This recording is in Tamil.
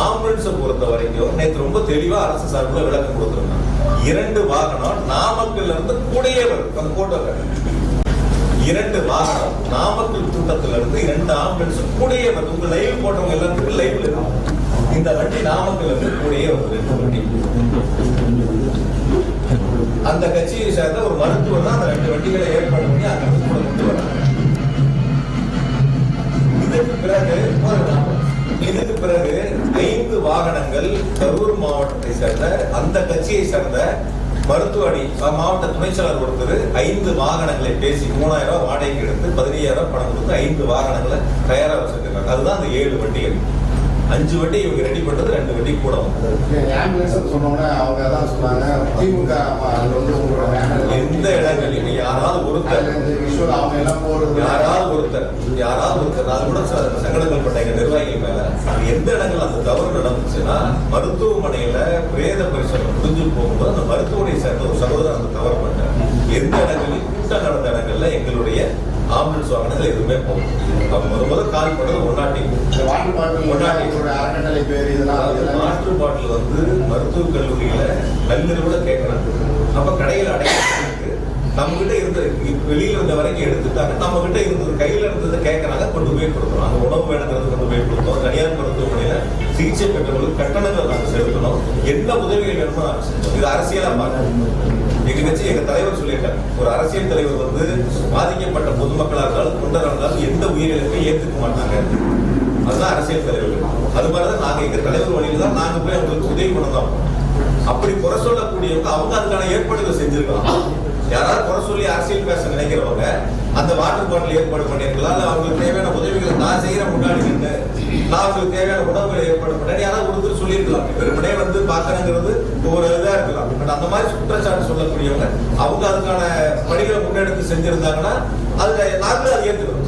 ஆம்புலன்ஸை பொறுத்த வரைக்கும் நேற்று ரொம்ப தெளிவா அரசு சார்பில் விளக்கம் கொடுத்துருக்காங்க. 2 வாகனம் நாமக்கல்ல இருந்து கூடயே வரும். அந்த போட்டோ 2 வாகனம் நாமக்கல் கூட்டத்துல இருந்து 2 ஆம்புலன்ஸ் கூடயே வருது. உங்க லைவ் போட்டவங்க எல்லாத்துக்கும் லைவ்ல இருக்கும். இந்த வண்டி நாமக்கல்ல இருந்து கூடயே வருது. 2 வண்டி. அந்த கட்சியை சேர்ந்த ஒரு மருத்துவர் தான் அந்த 2 வண்டிகளை ஏற்பாடு பண்ணி அந்த கூட கொண்டு வராங்க. இதுக்கு பிறகு 5 வாகனங்கள் கரூர் மாவட்டத்தை சேர்ந்த அந்த கட்சியை சேர்ந்த மருத்துவ அணி மாவட்ட துணை செயலர் ஒருத்தர் 5 வாகனங்களை பேசி 3000 வாடகைக்கு எடுத்து 15000 பணம் கொடுத்து 5 வாகனங்களை தயாரா வச்சிருக்காங்க. அதுதான் அந்த 7 வண்டிகள். 5 வண்டி இவங்க ரெடி பண்றது, 2 வண்டி கூட சொன்னோம்னா அவங்க தான் சொன்னாங்க. திமுக எந்த இடங்களிலும் யாராவது ஒருத்தர் அது கூட சங்கடங்கள் பட்ட எங்க நிர்வாகிகள் மேல எந்த இடங்கள் அந்த தவறு நடந்துச்சுன்னா மருத்துவமனையில பிரேத பரிசோதனை முடிஞ்சு போகும்போது அந்த மருத்துவமனையை சேர்ந்த ஒரு சகோதரர் அந்த தவறு பண்ணார். எந்த இடங்களில் கூட்டம் நடந்த இடங்கள்ல எங்களுடைய ஆம்புலன்ஸ் வாகனங்கள் எதுவுமே போகும். முதல் கால் பண்ணது மாற்று பாட்டில் வந்து மருத்துவக் கல்லூரியில நள்ளிரவுல கேட்கறாங்க. அப்ப கடையில் அடைக்கிறதுக்கு நம்ம கிட்ட இருந்த வெளியில இருந்த வரைக்கும் எடுத்துட்டாங்க. நம்ம கிட்ட இருந்தது கையில இருந்ததை கேட்கறாங்க, கொண்டு போய் கொடுத்தோம். அந்த உணவு வேணுங்கிறது கொண்டு போய் கொடுத்தோம். தனியார் மருத்துவமனையில சிகிச்சை பெற்றவர்களுக்கு கட்டணங்கள் நாங்கள் செலுத்தணும். என்ன உதவிகள் வேணுமோ நாங்கள் செஞ்சோம். இது அரசியலா பார்க்கணும். எங்க கட்சி எங்க தலைவர் சொல்லிட்டாங்க, ஒரு அரசியல் தலைவர் வந்து பாதிக்கப்பட்ட பொதுமக்களா இருந்தாலும் தொண்டராக இருந்தாலும் எந்த உயிரிழப்பையும் ஏற்றுக்க மாட்டாங்க. அதுதான் அரசியல் தலைவர்கள். அது மாதிரிதான் நாங்க எங்க தலைவர் வழியில தான் நாங்க போய் அவங்களுக்கு உதவி பண்ணதான். அப்படி குறை சொல்லக்கூடியவங்க அவங்க அதுக்கான ஏற்பாடுகள் செஞ்சிருக்கலாம். யாராவது குறை சொல்லி அரசியல் பேச நினைக்கிறவங்க அந்த வாட்டர் பாட்டில் ஏற்பாடு பண்ணிருக்கலாம். அவங்களுக்கு தேவையான உதவிகளை நான் செய்யற முன்னாடி நின்று நான் அவங்களுக்கு தேவையான உணவுகளை ஏற்பாடு பண்ணேன் யாராவது ஒருத்தர் சொல்லியிருக்கலாம். வெறுமனே வந்து பாக்கணுங்கிறது ஒவ்வொரு இதா இருக்கலாம். பட் அந்த மாதிரி குற்றச்சாட்டு சொல்லக்கூடியவங்க அவங்க அதுக்கான பணிகளை முன்னெடுத்து செஞ்சிருந்தாங்கன்னா அதுல நாங்களும் அதை ஏற்றுக்கணும்.